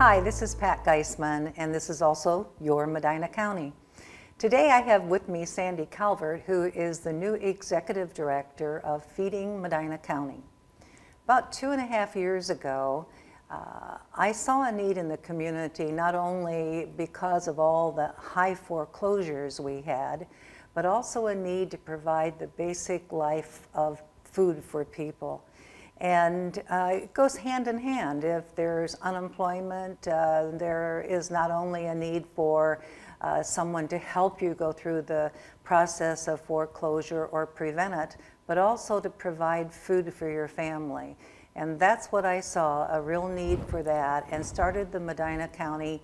Hi, this is Pat Geisman, and this is also Your Medina County. Today I have with me Sandy Calvert, who is the new Executive Director of Feeding Medina County. About 2.5 years ago, I saw a need in the community, not only because of all the high foreclosures we had, but also a need to provide the basic life of food for people. And it goes hand in hand. If there's unemployment, there is not only a need for someone to help you go through the process of foreclosure or prevent it, but also to provide food for your family. And that's what I saw, a real need for that, and started the Medina County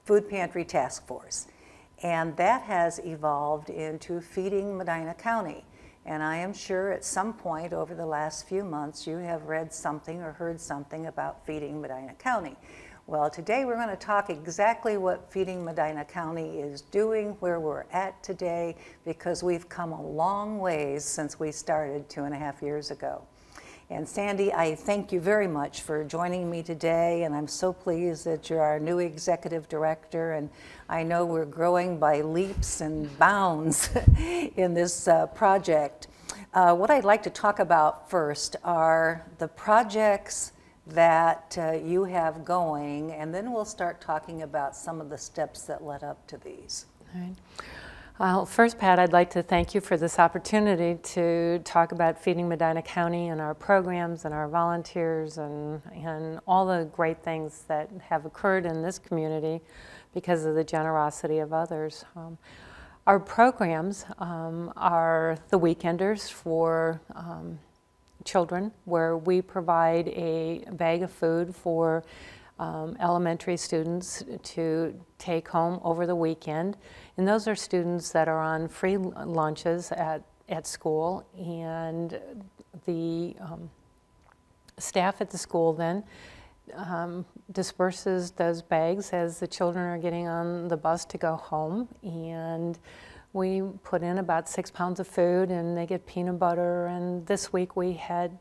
Food Pantry Task Force. And that has evolved into Feeding Medina County. And I am sure at some point over the last few months you have read something or heard something about Feeding Medina County. Well, today we're going to talk exactly what Feeding Medina County is doing, where we're at today, because we've come a long ways since we started 2.5 years ago. And Sandy, I thank you very much for joining me today, and I'm so pleased that you're our new Executive Director, and I know we're growing by leaps and bounds in this project. What I'd like to talk about first are the projects that you have going, and then we'll start talking about some of the steps that led up to these. All right. Well, first, Pat, I'd like to thank you for this opportunity to talk about Feeding Medina County and our programs and our volunteers and all the great things that have occurred in this community because of the generosity of others. Our programs are the Weekenders for children, where we provide a bag of food for elementary students to take home over the weekend. And those are students that are on free lunches at school, and the staff at the school then disperses those bags as the children are getting on the bus to go home. And we put in about 6 pounds of food, and they get peanut butter. And this week we had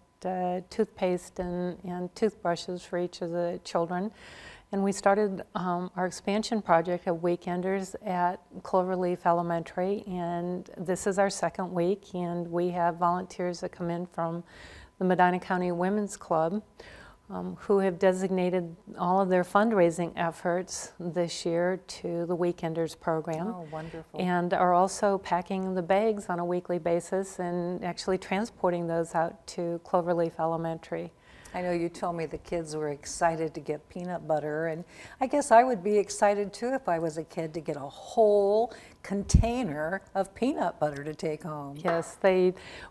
toothpaste and toothbrushes for each of the children. And we started our expansion project of Weekenders at Cloverleaf Elementary, and this is our second week, and we have volunteers that come in from the Medina County Women's Club who have designated all of their fundraising efforts this year to the Weekenders program. Oh, wonderful. And are also packing the bags on a weekly basis and actually transporting those out to Cloverleaf Elementary. I know you told me the kids were excited to get peanut butter, and I guess I would be excited too if I was a kid to get a whole container of peanut butter to take home. Yes,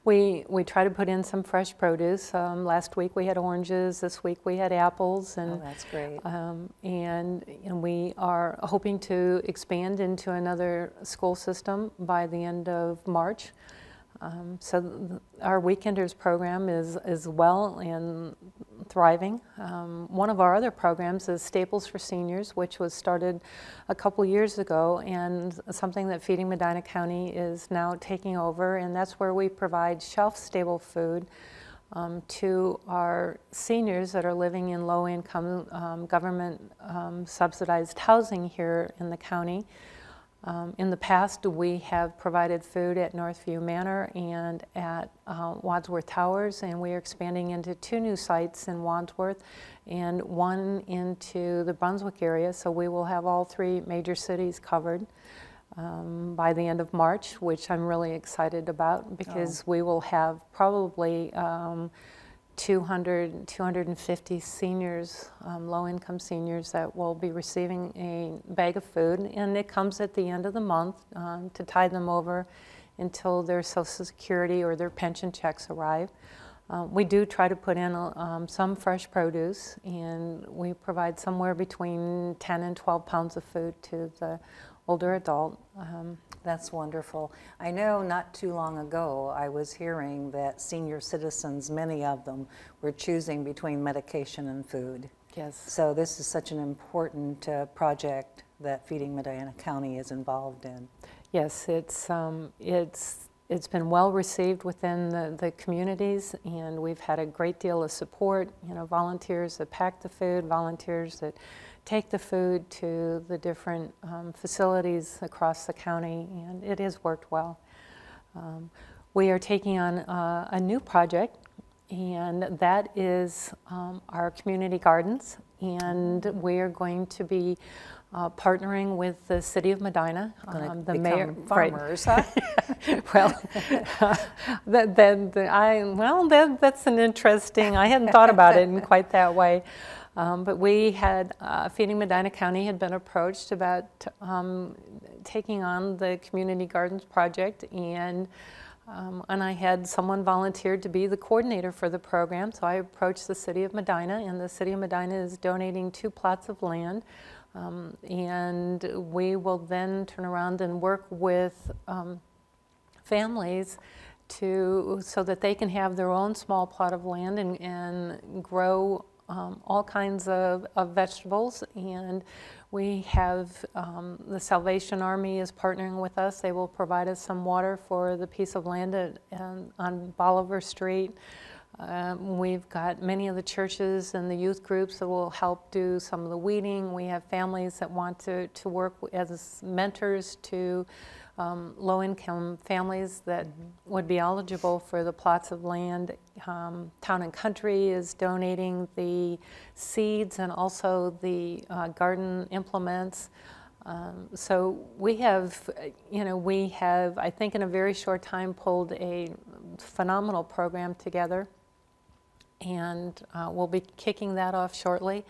we try to put in some fresh produce. Last week we had oranges, this week we had apples. And, oh, that's great. And we are hoping to expand into another school system by the end of March. So our Weekenders program is well and thriving. One of our other programs is Staples for Seniors, which was started a couple years ago, and something that Feeding Medina County is now taking over, and that's where we provide shelf-stable food to our seniors that are living in low-income government subsidized housing here in the county. In the past, we have provided food at Northview Manor and at Wadsworth Towers, and we are expanding into 2 new sites in Wadsworth and 1 into the Brunswick area, so we will have all 3 major cities covered by the end of March, which I'm really excited about, because we will have probably 250 seniors, low-income seniors, that will be receiving a bag of food, and it comes at the end of the month to tide them over until their Social Security or their pension checks arrive. We do try to put in some fresh produce, and we provide somewhere between 10 and 12 pounds of food to the older adult. That's wonderful. I know not too long ago I was hearing that senior citizens, many of them, were choosing between medication and food. Yes. So this is such an important project that Feeding Medina County is involved in. Yes, it's it's been well received within the communities, and we've had a great deal of support, volunteers that pack the food, volunteers that take the food to the different facilities across the county, and it has worked well. We are taking on a new project, and that is our community gardens, and we're going to be partnering with the City of Medina. The mayor, farmers, huh? Well, that's an interesting. I hadn't thought about it in quite that way. But we had, Feeding Medina County had been approached about taking on the Community Gardens project, and I had someone volunteered to be the coordinator for the program, so I approached the City of Medina, and the City of Medina is donating 2 plots of land, and we will then turn around and work with families so that they can have their own small plot of land and grow all kinds of vegetables. And we have the Salvation Army is partnering with us. They will provide us some water for the piece of land on Bolivar Street. We've got many of the churches and the youth groups that will help do some of the weeding. We have families that want to work as mentors to low-income families that would be eligible for the plots of land. Town and Country is donating the seeds and also the garden implements. So we have, I think in a very short time, pulled a phenomenal program together, and we'll be kicking that off shortly.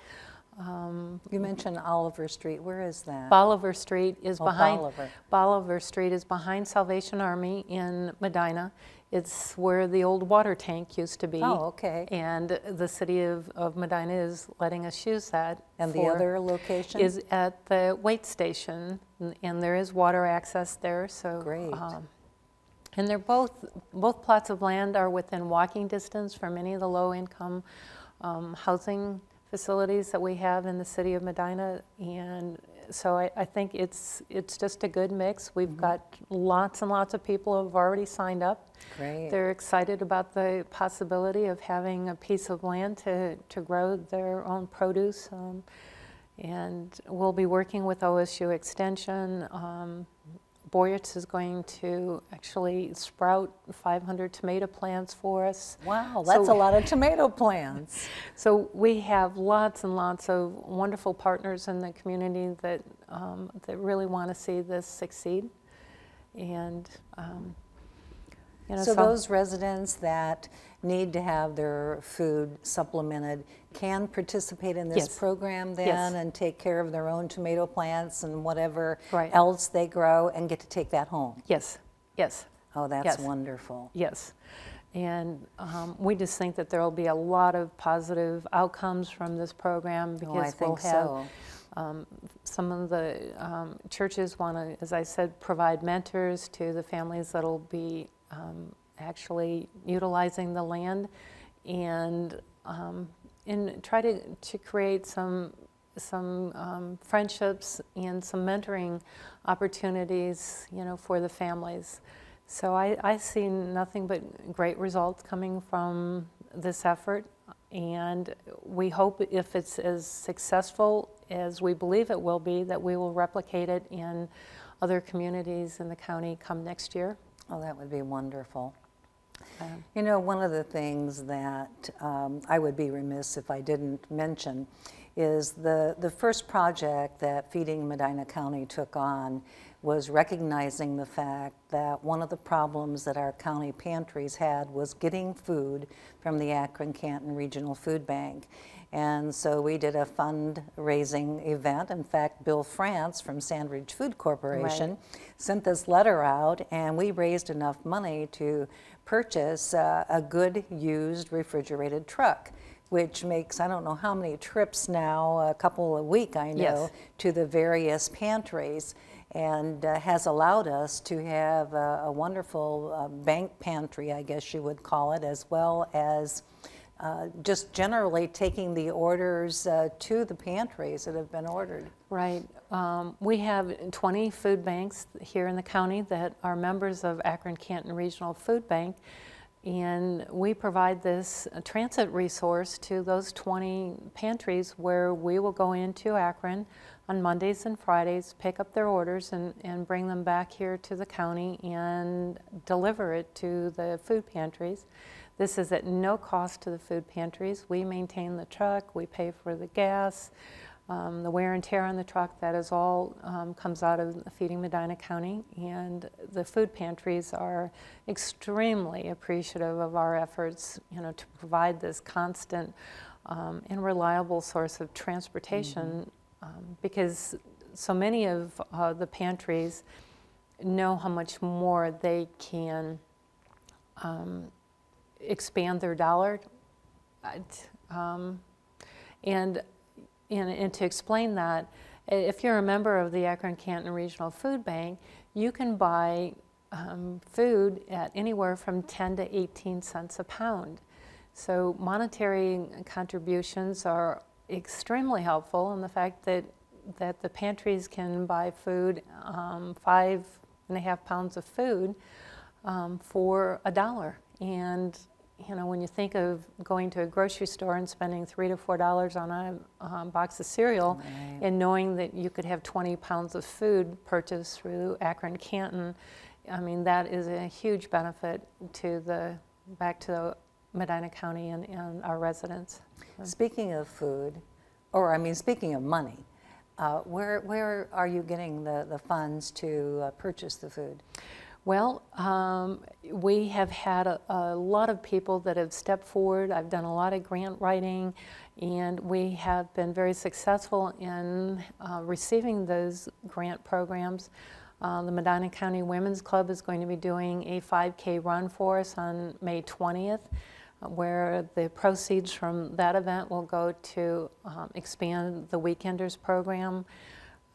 You mentioned Oliver Street. Where is that? Bolivar Street is behind. Bolivar. Bolivar Street is behind Salvation Army in Medina. It's where the old water tank used to be. Oh, okay. And the City of Medina is letting us use that. And the other location? Is at the weight station, and there is water access there. So great. And they're both plots of land are within walking distance from many of the low-income housing facilities that we have in the City of Medina, and so I think it's just a good mix. We've got lots and lots of people who have already signed up. Great. They're excited about the possibility of having a piece of land to grow their own produce, and we'll be working with OSU Extension. Boyartz is going to actually sprout 500 tomato plants for us. Wow, that's a lot of tomato plants. So we have lots and lots of wonderful partners in the community that really want to see this succeed. And so those residents that need to have their food supplemented can participate in this program then and take care of their own tomato plants and whatever else they grow and get to take that home? Yes, yes. Oh, that's wonderful. Yes. And we just think that there will be a lot of positive outcomes from this program, because we'll have some of the churches want to, as I said, provide mentors to the families that will be actually utilizing the land, and try to create some friendships and some mentoring opportunities, for the families. So I see nothing but great results coming from this effort, and we hope, if it's as successful as we believe it will be, that we will replicate it in other communities in the county come next year. Oh, that would be wonderful. One of the things that I would be remiss if I didn't mention is the first project that Feeding Medina County took on was recognizing the fact that one of the problems that our county pantries had was getting food from the Akron-Canton Regional Food Bank. And so we did a fundraising event. In fact, Bill France from Sandridge Food Corporation sent this letter out, and we raised enough money to purchase a good used refrigerated truck, which makes, I don't know how many trips now, a couple a week, I know, to the various pantries, and has allowed us to have a wonderful bank pantry, I guess you would call it, as well as just generally taking the orders to the pantries that have been ordered. Right. We have 20 food banks here in the county that are members of Akron-Canton Regional Food Bank, and we provide this transit resource to those 20 pantries where we will go into Akron on Mondays and Fridays, pick up their orders and bring them back here to the county and deliver it to the food pantries. This is at no cost to the food pantries. We maintain the truck, we pay for the gas, the wear and tear on the truck, that is all comes out of Feeding Medina County, and the food pantries are extremely appreciative of our efforts, to provide this constant and reliable source of transportation, because so many of the pantries know how much more they can expand their dollar, and to explain that, if you're a member of the Akron-Canton Regional Food Bank, you can buy food at anywhere from 10 to 18 cents a pound. So monetary contributions are extremely helpful in the fact that the pantries can buy food, 5.5 pounds of food for $1. And when you think of going to a grocery store and spending $3 to $4 on a box of cereal, right, and knowing that you could have 20 pounds of food purchased through Akron-Canton, I mean, that is a huge benefit back to the Medina County and our residents. Speaking of food, speaking of money, where are you getting the funds to purchase the food? Well, we have had a lot of people that have stepped forward. I've done a lot of grant writing, and we have been very successful in receiving those grant programs. The Medina County Women's Club is going to be doing a 5K run for us on May 20th, where the proceeds from that event will go to expand the Weekenders program.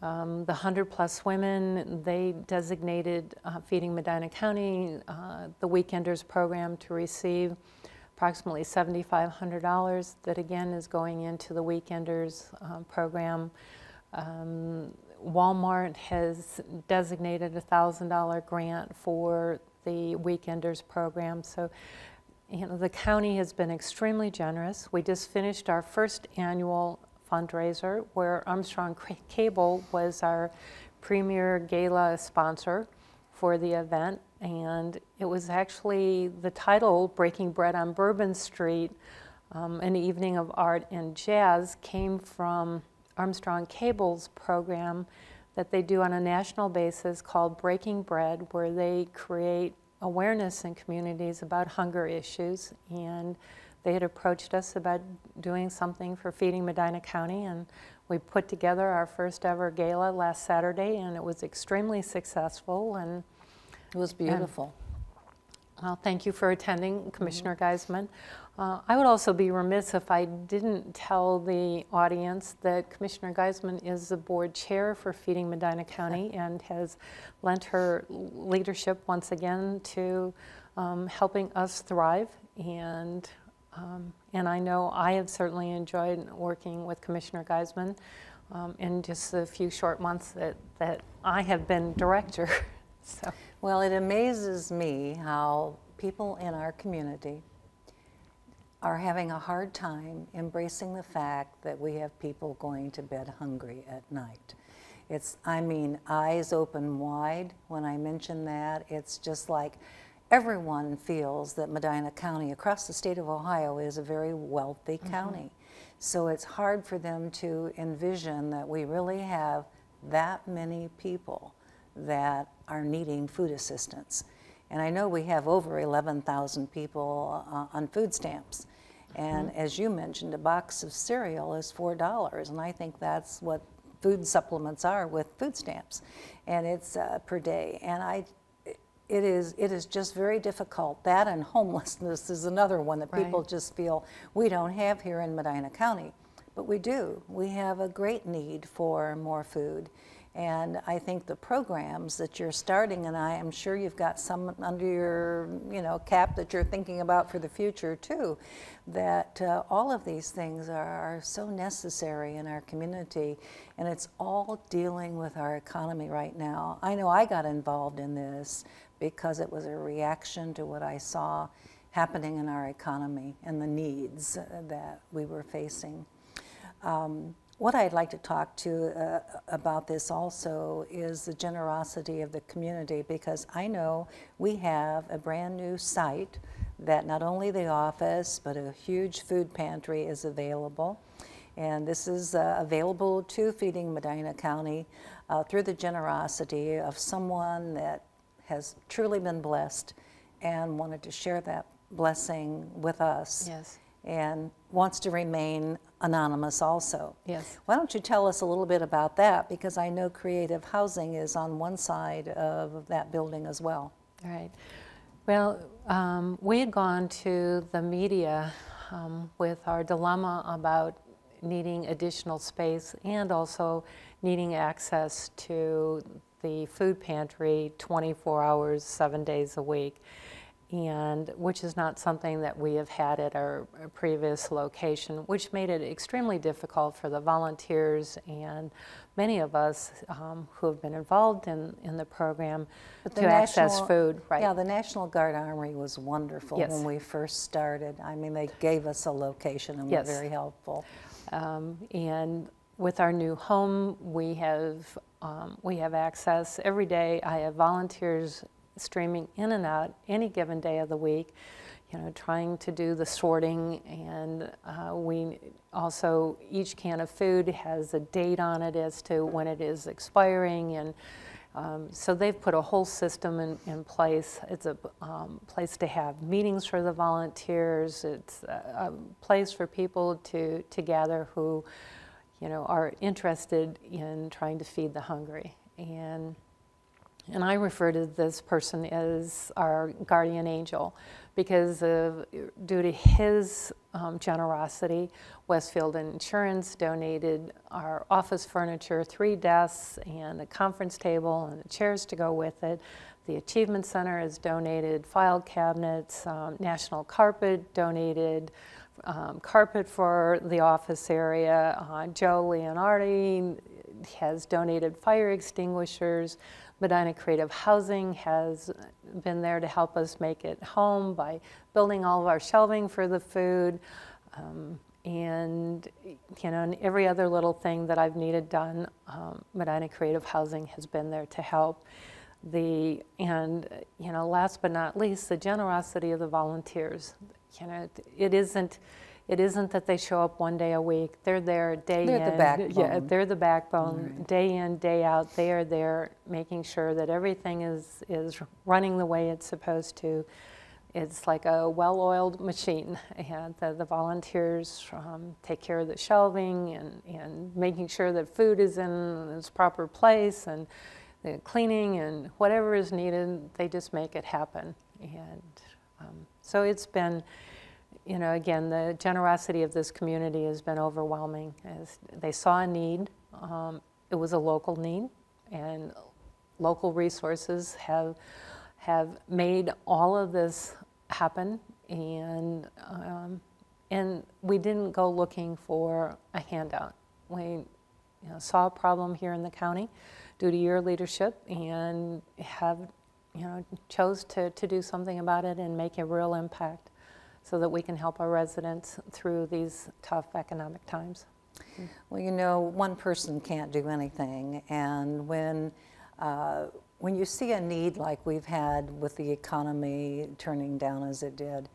The 100+ women, they designated Feeding Medina County, the Weekenders program, to receive approximately $7,500 that again is going into the Weekenders program. Walmart has designated a $1,000 grant for the Weekenders program. So, the county has been extremely generous. We just finished our first annual fundraiser where Armstrong Cable was our premier gala sponsor for the event, and it was actually the title, Breaking Bread on Bourbon Street, an evening of art and jazz, came from Armstrong Cable's program that they do on a national basis called Breaking Bread, where they create awareness in communities about hunger issues, and they had approached us about doing something for Feeding Medina County, and we put together our first ever gala last Saturday, and it was extremely successful. And it was beautiful. Well, thank you for attending, Commissioner Geisman. I would also be remiss if I didn't tell the audience that Commissioner Geisman is the board chair for Feeding Medina County and has lent her leadership once again to helping us thrive. And I know I have certainly enjoyed working with Commissioner Geisman in just the few short months that I have been director. So. Well, it amazes me how people in our community are having a hard time embracing the fact that we have people going to bed hungry at night. Eyes open wide when I mention that. It's just like everyone feels that Medina County across the state of Ohio is a very wealthy county. So it's hard for them to envision that we really have that many people that are needing food assistance. And I know we have over 11,000 people on food stamps. And as you mentioned, a box of cereal is $4, and I think that's what food supplements are with food stamps, and it's per day. And it is just very difficult. That and homelessness is another one that people just feel we don't have here in Medina County, but we do. We have a great need for more food. And I think the programs that you're starting, and I am sure you've got some under your cap that you're thinking about for the future too, that all of these things are so necessary in our community, and it's all dealing with our economy right now. I know I got involved in this because it was a reaction to what I saw happening in our economy and the needs that we were facing. What I'd like to talk to about this also is the generosity of the community, because I know we have a brand new site that not only the office but a huge food pantry is available, and this is available to Feeding Medina County through the generosity of someone that has truly been blessed and wanted to share that blessing with us. Yes. And wants to remain anonymous also. Yes. Why don't you tell us a little bit about that, because I know Creative Housing is on one side of that building as well. All right. Well, we had gone to the media with our dilemma about needing additional space and also needing access to the food pantry 24 hours, 7 days a week, and which is not something that we have had at our previous location, which made it extremely difficult for the volunteers and many of us who have been involved in the program to access food. Right. Yeah, the National Guard Armory was wonderful Yes. when we first started. I mean, they gave us a location and Yes. were very helpful. And with our new home, we have access every day. I have volunteers streaming in and out any given day of the week, trying to do the sorting, and we also, each can of food has a date on it as to when it is expiring, and so they've put a whole system in place. It's a place to have meetings for the volunteers. It's a place for people to gather who are interested in trying to feed the hungry. And I refer to this person as our guardian angel because due to his generosity, Westfield Insurance donated our office furniture, 3 desks and a conference table and the chairs to go with it. The Achievement Center has donated file cabinets. National Carpet donated carpet for the office area. Joe Leonardi has donated fire extinguishers. Medina Creative Housing has been there to help us make it home by building all of our shelving for the food, and every other little thing that I've needed done, Medina Creative Housing has been there to help. Last but not least, the generosity of the volunteers. It isn't that they show up one day a week. They're there day in. They're the backbone. Yeah, they're the backbone. Right. Day in, day out. They are there making sure that everything is running the way it's supposed to. It's like a well-oiled machine. And the volunteers take care of the shelving and making sure that food is in its proper place, and the cleaning and whatever is needed, they just make it happen. And so it's been, again, the generosity of this community has been overwhelming. As they saw a need, it was a local need, and local resources have made all of this happen. And we didn't go looking for a handout. We saw a problem here in the county due to your leadership, and have chose to do something about it and make a real impact, so that we can help our residents through these tough economic times. Well, one person can't do anything, and when you see a need like we've had with the economy turning down as it did,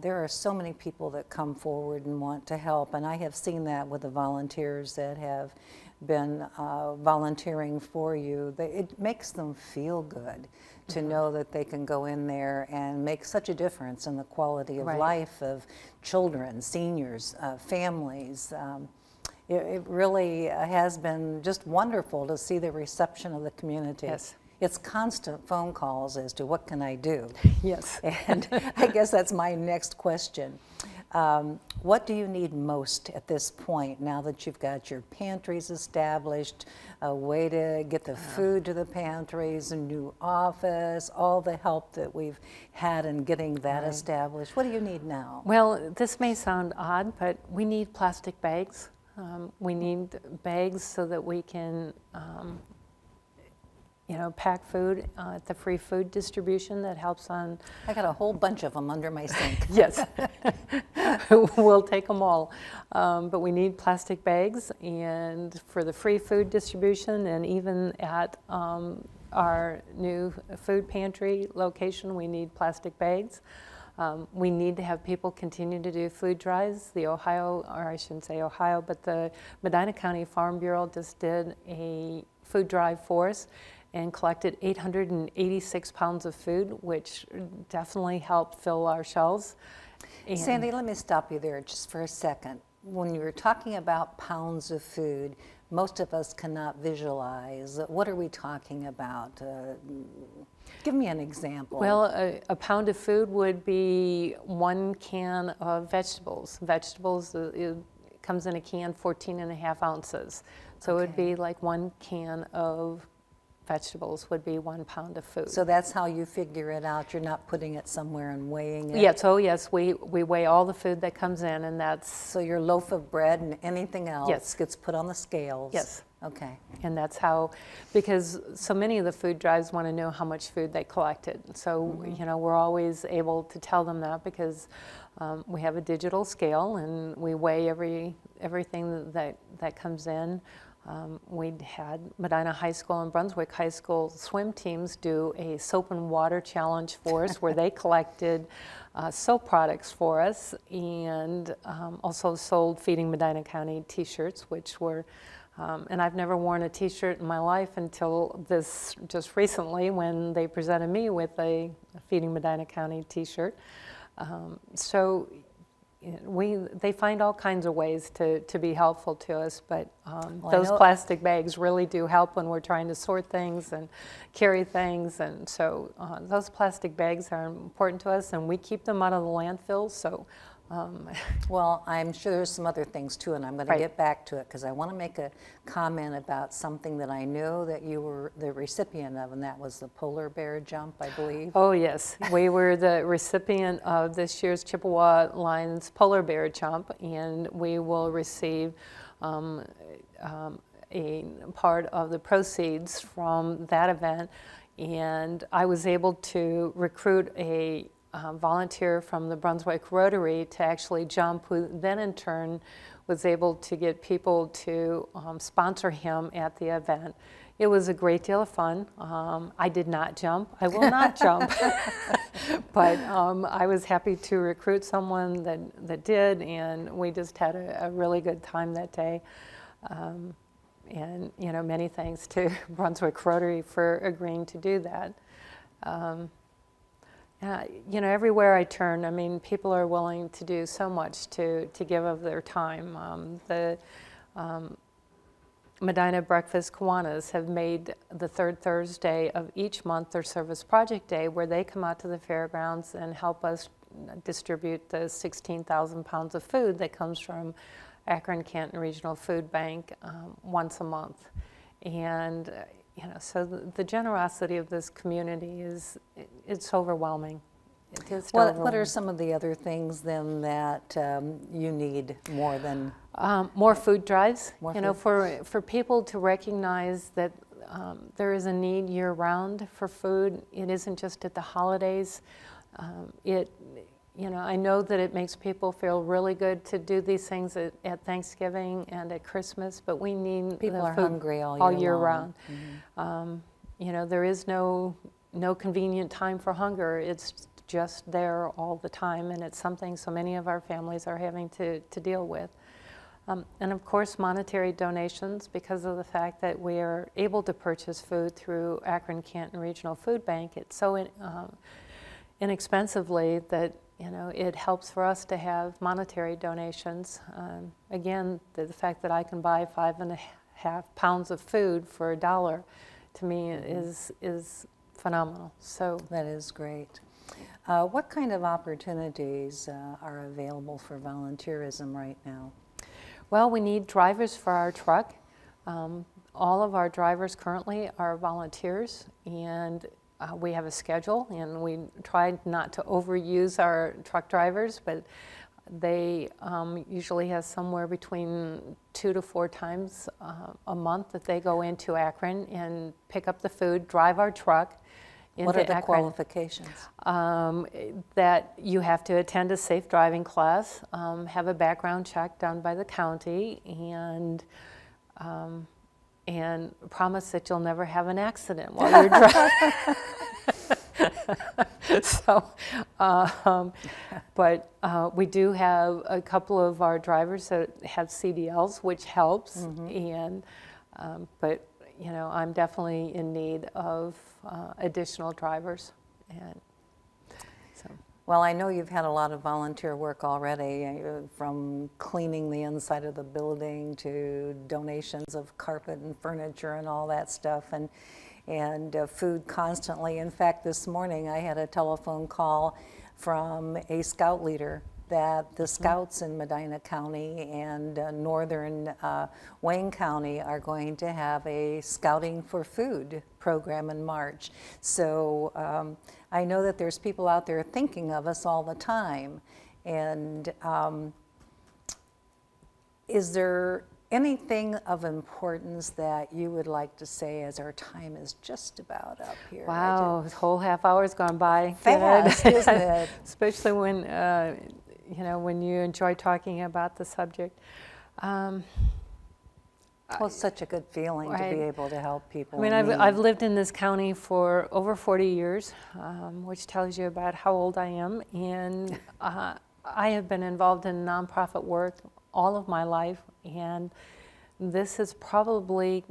there are so many people that come forward and want to help, and I have seen that with the volunteers that have been volunteering for you. It makes them feel good to know that they can go in there and make such a difference in the quality of Right. life of children, seniors, families. It really has been just wonderful to see the reception of the community. Yes. It's constant phone calls as to what can I do? Yes. And I guess that's my next question. What do you need most at this point, now that you've got your pantries established, a way to get the food to the pantries, a new office, all the help that we've had in getting that established? What do you need now? Well, this may sound odd, but we need plastic bags. We need bags so that we can pack food at the free food distribution that helps on. I got a whole bunch of them under my sink. Yes, we'll take them all. But we need plastic bags, and for the free food distribution, and even at our new food pantry location, we need plastic bags. We need to have people continue to do food drives. The Ohio, or I shouldn't say Ohio, but the Medina County Farm Bureau just did a food drive for us and collected 886 pounds of food, which definitely helped fill our shelves. And Sandy, let me stop you there just for a second. When you were talking about pounds of food, most of us cannot visualize. What are we talking about? Give me an example. Well, a pound of food would be 1 can of vegetables. Vegetables, it comes in a can 14.5 ounces. So it would be like 1 can of vegetables would be 1 pound of food. So that's how you figure it out. You're not putting it somewhere and weighing it. Yes, we weigh all the food that comes in, and that's. So your loaf of bread and anything else Yes. gets put on the scales. Yes. Okay. And that's how, because so many of the food drives want to know how much food they collected. So, we're always able to tell them that because we have a digital scale and we weigh everything that comes in. We had Medina High School and Brunswick High School swim teams do a soap and water challenge for us where they collected soap products for us, and also sold Feeding Medina County t-shirts, which were, and I've never worn a t-shirt in my life until this just recently when they presented me with a Feeding Medina County t-shirt. So they find all kinds of ways to be helpful to us, but those plastic bags really do help when we're trying to sort things and carry things, and so those plastic bags are important to us, and we keep them out of the landfill. So well, I'm sure there's some other things too, and I'm going to get back to it because I want to make a comment about something that I know that you were the recipient of, and that was the polar bear jump, I believe. Oh yes, we were the recipient of this year's Chippewa Lions Polar Bear Jump, and we will receive a part of the proceeds from that event. And I was able to recruit a volunteer from the Brunswick Rotary to actually jump, who then in turn was able to get people to sponsor him at the event. It was a great deal of fun. I did not jump. I will not jump. But I was happy to recruit someone that did, and we just had a really good time that day. And many thanks to Brunswick Rotary for agreeing to do that. Everywhere I turn, I mean, people are willing to do so much to give of their time. The Medina Breakfast Kiwanis have made the third Thursday of each month their Service Project Day, where they come out to the fairgrounds and help us distribute the 16,000 pounds of food that comes from Akron-Canton Regional Food Bank once a month. And so the generosity of this community it's overwhelming. It is overwhelming. What are some of the other things then that you need more than? More food drives. For people to recognize that there is a need year-round for food. It isn't just at the holidays. I know that it makes people feel really good to do these things at Thanksgiving and at Christmas, but we need people the are food hungry all year round. Mm-hmm. There is no convenient time for hunger. It's just there all the time, and it's something so many of our families are having to deal with. And of course, monetary donations, because of the fact that we are able to purchase food through Akron-Canton Regional Food Bank. It's so inexpensively that it helps for us to have monetary donations. Again, the fact that I can buy 5.5 pounds of food for $1 to me is phenomenal. So that is great. What kind of opportunities are available for volunteerism right now? Well, we need drivers for our truck. All of our drivers currently are volunteers, and we have a schedule, and we try not to overuse our truck drivers, but they usually have somewhere between 2 to 4 times a month that they go into Akron and pick up the food, drive our truck into What are the Akron. qualifications? That you have to attend a safe driving class, have a background check done by the county, and promise that you'll never have an accident while you're driving. So, but we do have a couple of our drivers that have CDLs, which helps. And but you know, I'm definitely in need of additional drivers. And so, Well, I know you've had a lot of volunteer work already, from cleaning the inside of the building to donations of carpet and furniture and all that stuff, and food constantly. In fact, this morning I had a telephone call from a scout leader that the scouts in Medina County and northern Wayne County are going to have a Scouting for Food program in March. So I know that there's people out there thinking of us all the time. And is there anything of importance that you would like to say, as our time is just about up here? wow, this whole half hour's gone by. Fast, Good. isn't it? Especially when you know, when you enjoy talking about the subject. Well, it's such a good feeling to Right. be able to help people. I mean, in need. I've lived in this county for over 40 years, which tells you about how old I am. And I have been involved in nonprofit work all of my life, and this has probably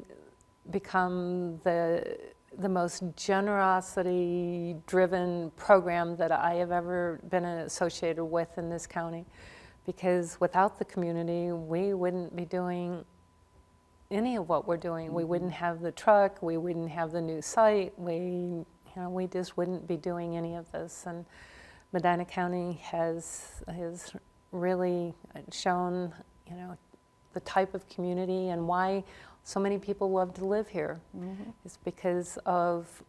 become the most generosity-driven program that I have ever been associated with in this county. Because without the community, we wouldn't be doing any of what we're doing. We wouldn't have the truck, we wouldn't have the new site, we just wouldn't be doing any of this. And Medina County has really shown, you know, the type of community and why so many people love to live here. It's because of,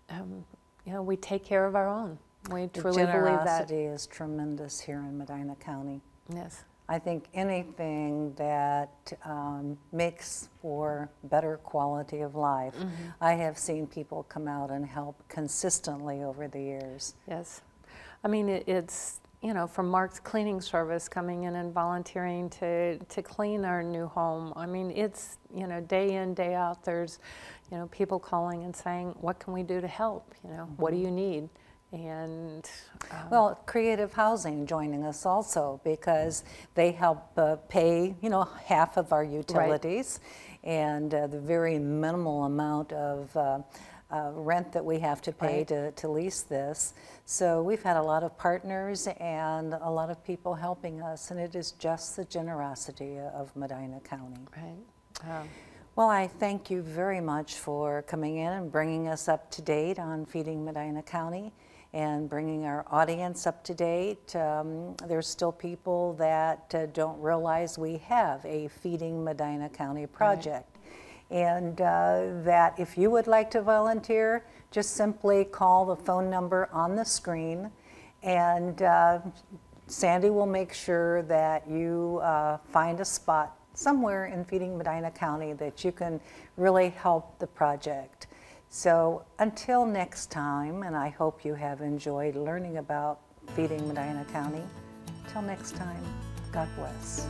you know, we take care of our own. We The truly believe that. generosity is tremendous here in Medina County. Yes. I think anything that makes for better quality of life. I have seen people come out and help consistently over the years. Yes. I mean, it's, you know, from Mark's cleaning service coming in and volunteering to clean our new home. I mean, it's, you know, day in, day out, there's, you know, people calling and saying, what can we do to help? You know, what do you need? And Well, Creative Housing joining us also, because they help pay, you know, half of our utilities and the very minimal amount of rent that we have to pay to lease this. So we've had a lot of partners and a lot of people helping us, and it is just the generosity of Medina County. right. Well, I thank you very much for coming in and bringing us up to date on Feeding Medina County and bringing our audience up to date. There's still people that don't realize we have a Feeding Medina County project. And that if you would like to volunteer, just simply call the phone number on the screen, and Sandy will make sure that you find a spot somewhere in Feeding Medina County that you can really help the project. So until next time, and I hope you have enjoyed learning about Feeding Medina County. Until next time, God bless.